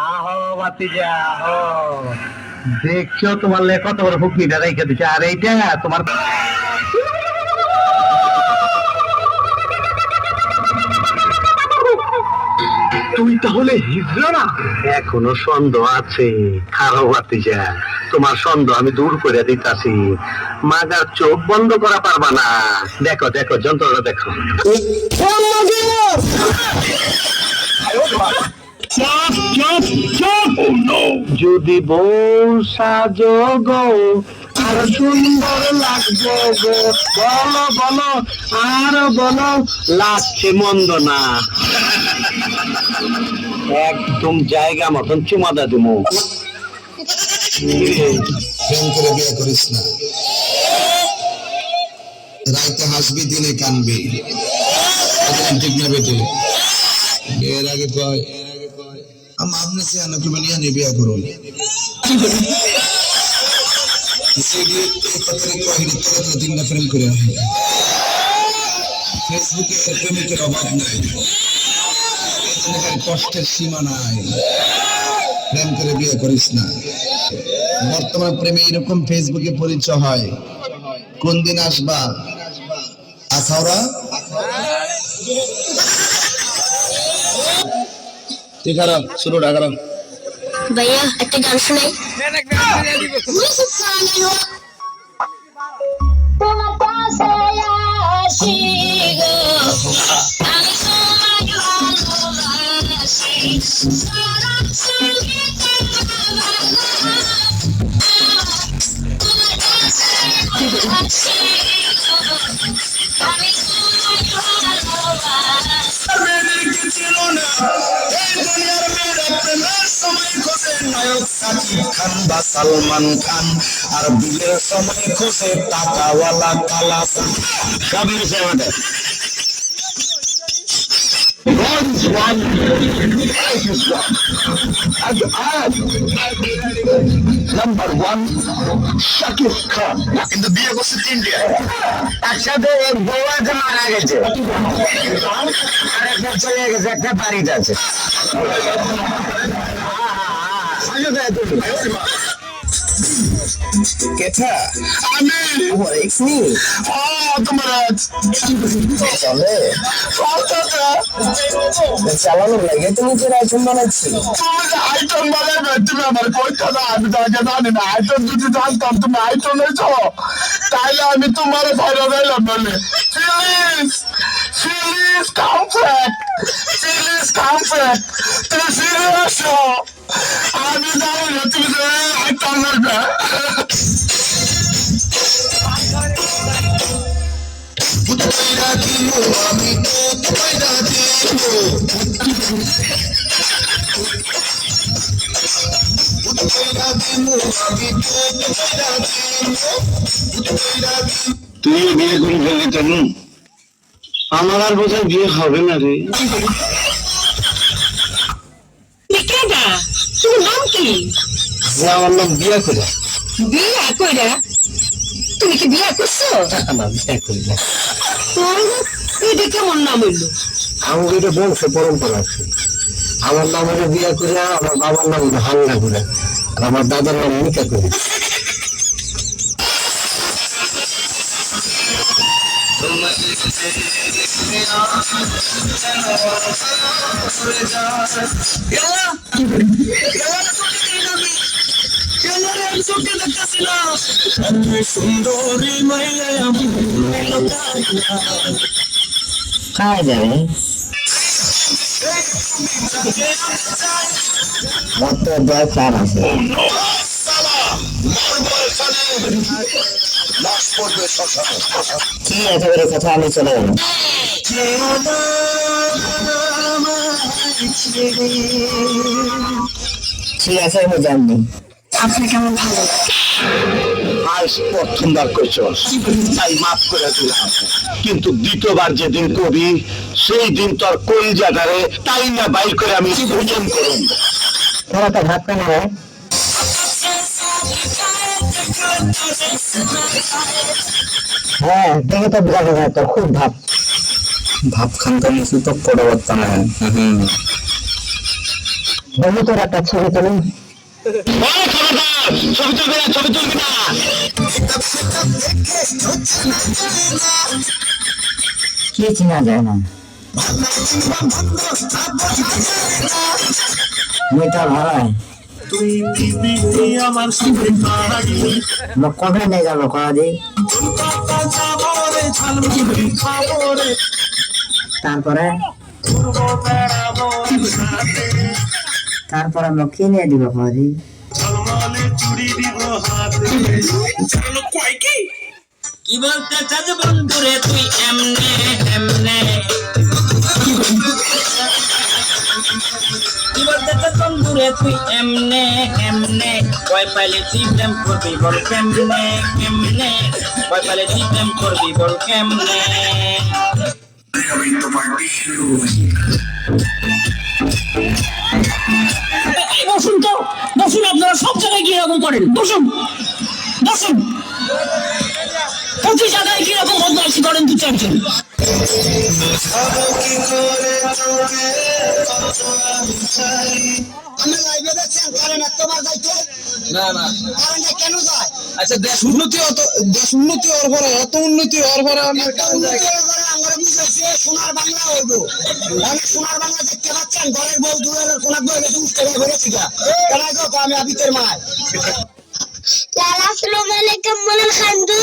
আহো বাতিজা আহো, দেখছো তোমার লে কত বড় ফুকনিটা রেখে দিচ্ছে, আর এইটা তোমার তুমি তাহলে হিজড়া না? এখনো সন্দেহ আছে, খারো বাতিজা, তোমার সন্দেহ আমি দূর করে দিতাছি। মাগার চোখ বন্ধ করা পারবা না। দেখো দেখো যন্ত্রটা দেখো। যদি বউ সাজো গো আর সুন্দর লাগবে গো, বলো বলো আর বলো, লাগছে মন্দ না। একদম জায়গা মতন চুমাদা দিমু। প্রেম করে বিয়ে করিস না, রাইতে হাসবি দিনে কানবি, ঠিক না বেটে? বিয়ের আগে কয় আপনি সে আনকে বানিয়ে নিয়ে বিয়ে করুন, প্রেম করে ফেসবুকে প্রেমিকের অভাব নাই, কষ্টের সীমা নাই। প্রেম করে বিয়ে করিস না। বর্তমান প্রেমে এরকম ফেসবুকে পরিচয় হয়। কোন দিন আসবা আসাওরা? ঠিক আছে, শুরু ঢাকা। ভাইয়া একটা গান শোনাই। তোমার কাছে আসি গো, আমি তোমায় ভালোবাসি, সারা জীবন তোমার কাছে আসি গো, আমি তোমায় ভালোবাসি। সালমান খান আর বিয়ের সময় খোঁজে টাকাওয়ালা কালা সব মিশে আমাদের। নাম্বার ওয়ান শাকিব খান, কিন্তু বিয়ে করছে তিনটে, একসাথে এক বউ আছে মারা গেছে, আর একটা চলে গেছে, একটা বাড়িতে আছে। কেথা আমি চলে চালানো লাগে। তুমি যে আইটেম বানাচ্ছি, আইটম বানাবে তুমি আমার কইতো না, আমি তোমাকে জানি না। আইটম যদি জানতাম তুমি আইটম হয়েছ, তাইলে আমি তোমার বাইরে রইলাম বলে। ফিলিস কমফর্ট, ফিলিস কমফর্ট, তুমি ফিরে আসো। আমি জানি না তুমি যে আইটম বলবে। আমি তো তুই বিয়ে করে ফেললি কেন? আমার আর বোধহয় বিয়ে হবে না রে। নাম কি? আমার নাম বিয়ে করে। বিয়া কইরা? তুমি কি বিয়া করছো? না, বিয়ে করি না। এটা কেমন নাম হইলো? আমার এটা বংশ পরম্পরা আছে। আমার নাম হলো বিয়ে করে, আমার বাবার নাম হাঙ্গা করে, আর আমার দাদার নাম মিকা করে। সুন্দরী মাইয়া খাওয়া যাবে মত দরকার আছে। ঠিক আছে, এবারে কথা আমি চলে যাবো। ঠিক আছে, আমি জানি আপনার কেমন ভালো লাগে? আজ প্রথমবার কইছস, তাই মাফ করে দিলাম। কিন্তু দ্বিতীয়বার যেদিন কবি, সেই দিন তোর কলিজাটারে তাই না বাইর করে আমি ভোজন করুন। তোরা তো ভাত খানা হয়। হ্যাঁ, দেখে তো বোঝা যায় তোর খুব ভাব। ভাব খান তো মুসি তো পরিবর্তন হয়। বন্ধু তোর একটা ছবি তুলুন। ওই খবরদার, ছবি তুলবি না, ছবি তুলবি না। কি চিনা যায় না, মেয়েটা ভাড়ায় কবে নিয়ে গেল কাজে, তারপরে তারপরে আমরা কি নিয়ে দিব কাজে, কি বলতে চাস বন্ধুরে তুই এমনে এমনে, কি বলতে চাস বন্ধুরে তুই এমনে এমনে, ভয় পাইলে তুই প্রেম করবি বল কেমনে কেমনে, ভয় পাইলে তুই প্রেম করবি বল কেমনে। বসুন তো, বসুন, আপনারা সব জায়গায় কি এরকম করেন, বসুন বসুন, প্রতি জায়গায় কিরকম বদমাইশি করেন দু চারজন। না না আচ্ছা দেশ উন্নতি হওয়ার পরে এত উন্নতি হওয়ার পরে আমার সোনার বাংলা হইব, অনেক সোনার বাংলা দেখতে পাচ্ছেন, ঘরের বউ দূরের কোনাক বউ গেছে উঠতে ঘুরেছি গা, কেন গো আমি আবিতের মায়। আসসালামু আলাইকুম বলেন খান্দু